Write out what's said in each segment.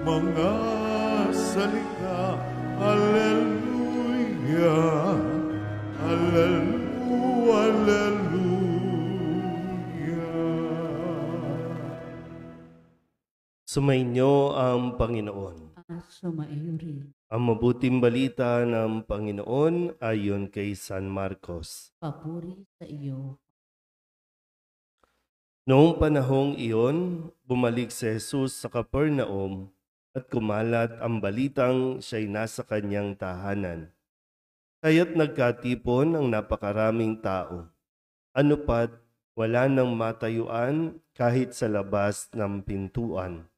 mga salita. Hallelujah, hallelujah, hallelujah. Sumainyo ang Panginoon. At sumaiyo rin. Ang mabuting balita ng Panginoon ayon kay San Marcos. Papuri sa iyo. Noong panahong iyon, bumalik si Jesus sa Capernaum at kumalat ang balitang siya'y nasa kanyang tahanan. Kaya't nagkatipon ang napakaraming tao. Ano pat, wala nang matayuan kahit sa labas ng pintuan.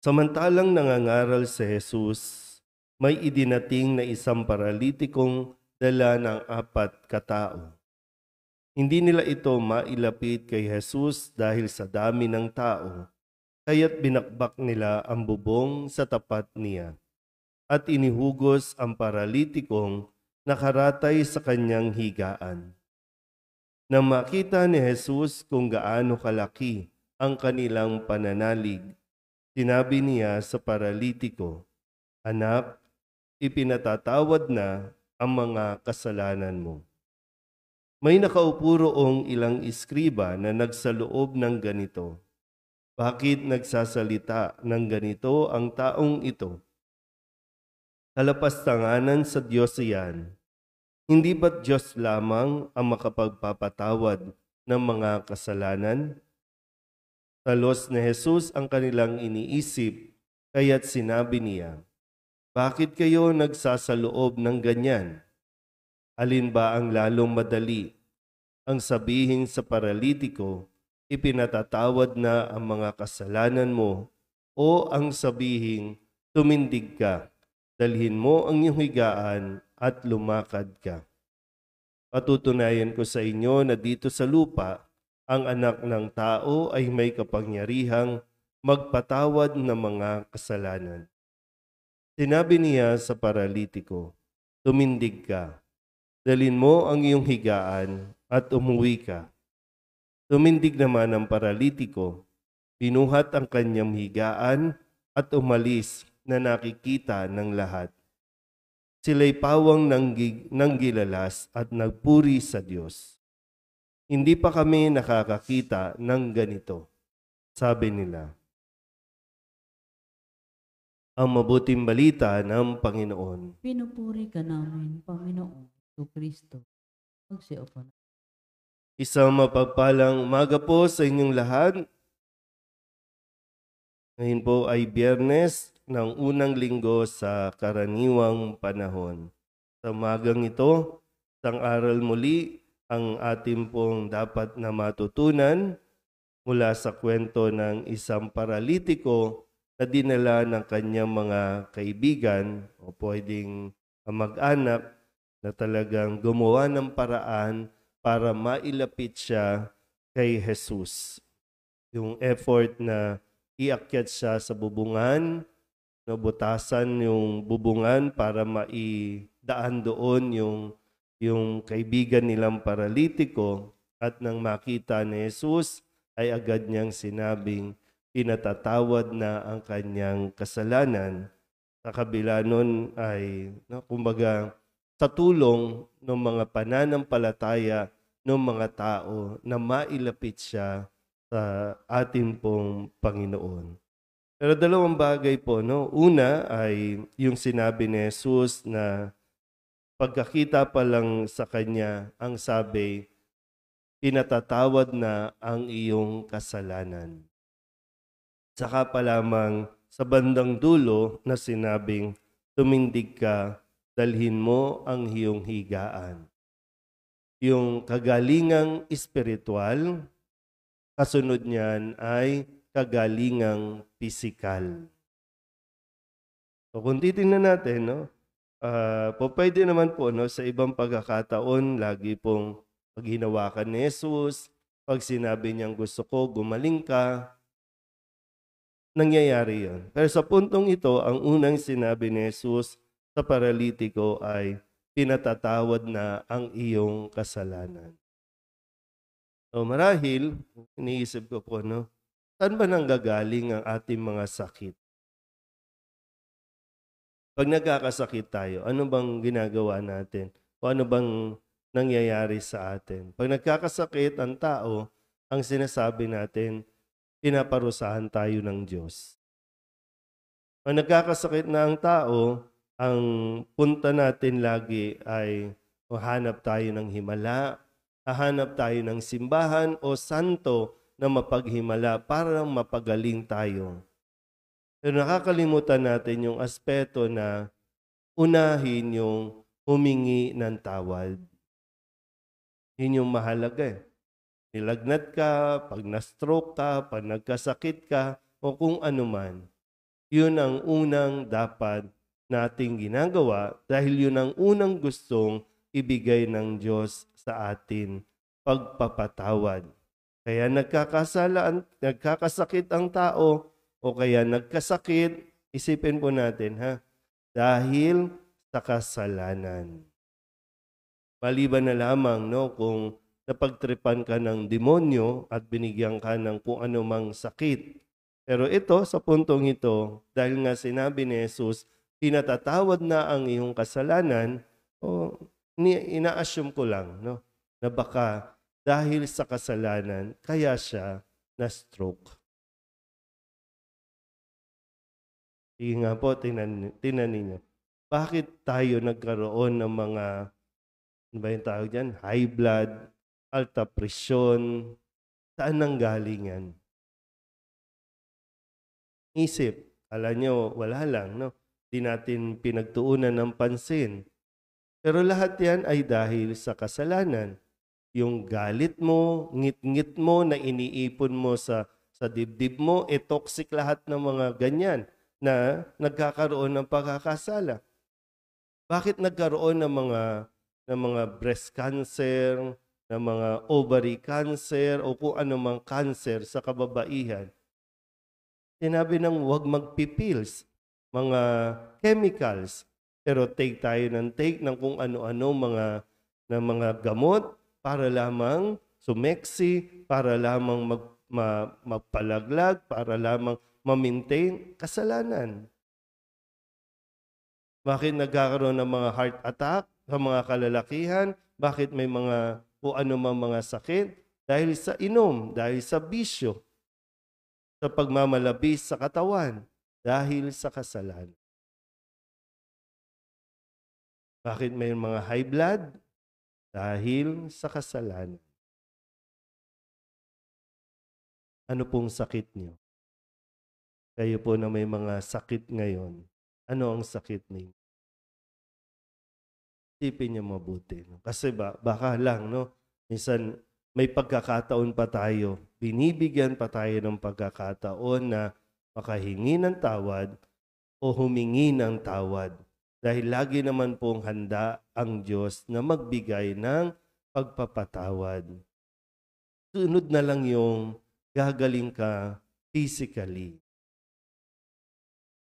Samantalang nangangaral si Jesus, may idinating na isang paralitikong dala ng 4 katao. Hindi nila ito mailapit kay Jesus dahil sa dami ng tao, kaya't binakbak nila ang bubong sa tapat niya at inihugos ang paralitikong nakaratay sa kanyang higaan. Nang makita ni Jesus kung gaano kalaki ang kanilang pananalig, sinabi niya sa paralitiko, "Anak, ipinatatawad na ang mga kasalanan mo." May nakaupo roong ilang iskriba na nagsaloob ng ganito, "Bakit nagsasalita ng ganito ang taong ito? Kalapastanganan sa Diyos iyan. Hindi ba't Diyos lamang ang makapagpapatawad ng mga kasalanan?" Talos ni Jesus ang kanilang iniisip, kaya't sinabi niya, "Bakit kayo nagsasaloob ng ganyan? Alin ba ang lalong madali? Ang sabihin sa paralitiko, ipinatatawad na ang mga kasalanan mo, o ang sabihin, tumindig ka, dalhin mo ang iyong higaan at lumakad ka? Patutunayan ko sa inyo na dito sa lupa, ang anak ng tao ay may kapangyarihang magpatawad ng mga kasalanan." Sinabi niya sa paralitiko, "Tumindig ka, dalhin mo ang iyong higaan at umuwi ka." Tumindig naman ang paralitiko, pinuhat ang kanyang higaan at umalis na nakikita ng lahat. Sila'y pawang nanggilalas at nagpuri sa Diyos. "Hindi pa kami nakakakita ng ganito," sabi nila. Ang mabuting balita ng Panginoon. Pinupuri ka namin, Panginoon, o Kristo. Magsiupo na. Isang mapagpalang umaga po sa inyong lahat. Ngayon po ay Biyernes ng unang linggo sa karaniwang panahon. Sa umagang ito, isang aral muli ang ating pong dapat na matutunan mula sa kwento ng isang paralitiko na dinala ng kanyang mga kaibigan o pwedeng mag-anak na talagang gumawa ng paraan para mailapit siya kay Jesus. Yung effort na iakyat siya sa bubungan, butasan yung bubungan para maidaan doon yung kaibigan nilang paralitiko, at nang makita ni Jesus ay agad niyang sinabing pinatatawad na ang kanyang kasalanan. Sa kabila nun ay, kumbaga, sa tulong ng mga pananampalataya ng mga tao na mailapit siya sa ating pong Panginoon. Pero dalawang bagay po, no? Una ay yung sinabi ni Jesus na pagkakita pa lang sa kanya, ang sabi, pinatatawad na ang iyong kasalanan. Saka pa lamang sa bandang dulo na sinabing, tumindig ka, dalhin mo ang iyong higaan. Yung kagalingang espiritual, kasunod niyan ay kagalingang pisikal. So kung titingnan natin, no, pwede naman po, no, sa ibang pagkakataon, lagi pong pag hinawakan ni Jesus, pag sinabi niyang gusto ko, gumaling ka, nangyayari yon. Pero sa puntong ito, ang unang sinabi ni Jesus sa paralitiko ay pinatatawad na ang iyong kasalanan. So marahil, iniisip ko po, no, saan ba nanggagaling ang ating mga sakit? Pag nagkakasakit tayo, ano bang ginagawa natin? O ano bang nangyayari sa atin? Pag nagkakasakit ang tao, ang sinasabi natin, pinaparusahan tayo ng Diyos. Pag nagkakasakit na ang tao, ang punta natin lagi ay hanap tayo ng himala, hahanap tayo ng simbahan o santo na mapaghimala para mapagaling tayo. Pero nakakalimutan natin yung aspeto na unahin yung humingi ng tawad. Yun yung mahalaga eh. Nilagnat ka, pag na-stroke ka, pag nagkasakit ka, o kung ano man. Yun ang unang dapat nating ginagawa dahil yun ang unang gustong ibigay ng Diyos sa atin, pagpapatawad. Kaya nagkakasakit ang tao o kaya nagkasakit, isipin po natin dahil sa kasalanan. Maliban na lamang kung napagtripan ka ng demonyo at binigyan ka ng kung anumang sakit. Pero ito, sa puntong ito, dahil nga sinabi ni Jesus, pinatatawad na ang iyong kasalanan, ina-assume ko lang na baka dahil sa kasalanan, kaya siya na-stroke. Sige nga po, tinan ninyo. Bakit tayo nagkaroon ng mga, ano ba yung tawag dyan? High blood, alta presyon. Saan nanggaling yan? Isip. Kala nyo, wala lang, Di natin pinagtuunan ng pansin. Pero lahat yan ay dahil sa kasalanan. Yung galit mo, ngit-ngit mo na iniipon mo sa dibdib mo, toxic lahat ng mga ganyan na nagkakaroon ng pagkakasala. Bakit nagkaroon ng mga breast cancer, ng mga ovary cancer o kung anumang cancer sa kababaihan? Sinabi ng huwag magpipils, mga chemicals, pero take tayo ng kung ano-ano mga gamot para lamang sumeksi, para lamang magpalaglag, para lamang ma-maintain kasalanan. Bakit nagkakaroon ng mga heart attack sa mga kalalakihan? Bakit may mga kung anumang mga sakit? Dahil sa inom, dahil sa bisyo, sa pagmamalabis sa katawan, dahil sa kasalanan. Bakit may mga high blood? Dahil sa kasalanan. Ano pong sakit niyo? Kayo po na may mga sakit ngayon, ano ang sakit niyo? Isipin niyo mabuti. Kasi baka lang, minsan may pagkakataon pa tayo, binibigyan pa tayo ng pagkakataon na makahingi ng tawad o humingi ng tawad. Dahil lagi naman pong handa ang Diyos na magbigay ng pagpapatawad. Sunod na lang yung gagaling ka physically.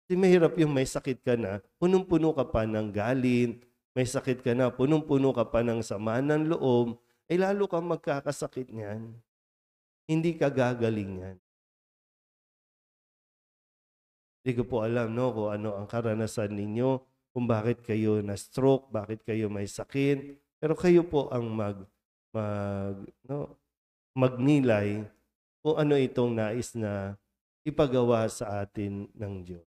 Kasi mahirap yung may sakit ka na, punong-puno ka pa ng galit, may sakit ka na, punong-puno ka pa ng sama ng loob, ay lalo kang magkakasakit niyan. Hindi ka gagaling yan. Hindi ko po alam kung ano ang karanasan ninyo, kung bakit kayo na-stroke, bakit kayo may sakit. Pero kayo po ang magnilay kung ano itong nais na ipagawa sa atin ng Diyos.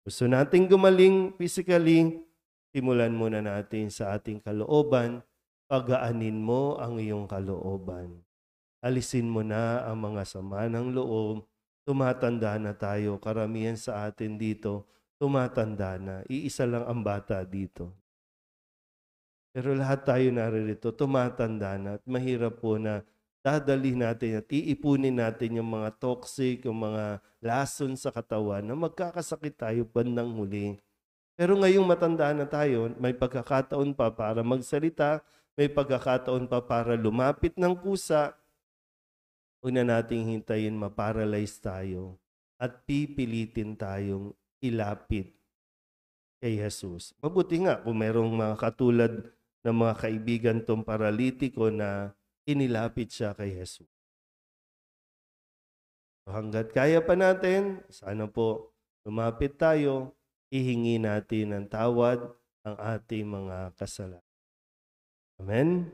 Gusto nating gumaling physically, simulan muna natin sa ating kalooban, pagaanin mo ang iyong kalooban. Alisin mo na ang mga sama ng loob, tumatanda na tayo, karamihan sa atin dito, tumatanda na, iisa lang ang bata dito. Pero lahat tayo naririto, tumatanda na at mahirap po na dadalhin natin at iipunin natin yung mga toxic, yung mga lason sa katawan na magkakasakit tayo bandang huli. Pero ngayong matanda na tayo, may pagkakataon pa para magsalita, may pagkakataon pa para lumapit ng kusa. Huwag na nating hintayin maparalyze tayo at pipilitin tayong ilapit kay Jesus. Mabuti nga kung merong mga katulad ng mga kaibigan tong paralitiko na inilapit siya kay Jesus. So hanggat kaya pa natin, sana po lumapit tayo, ihingi natin ng tawad ang ating mga kasalanan. Amen?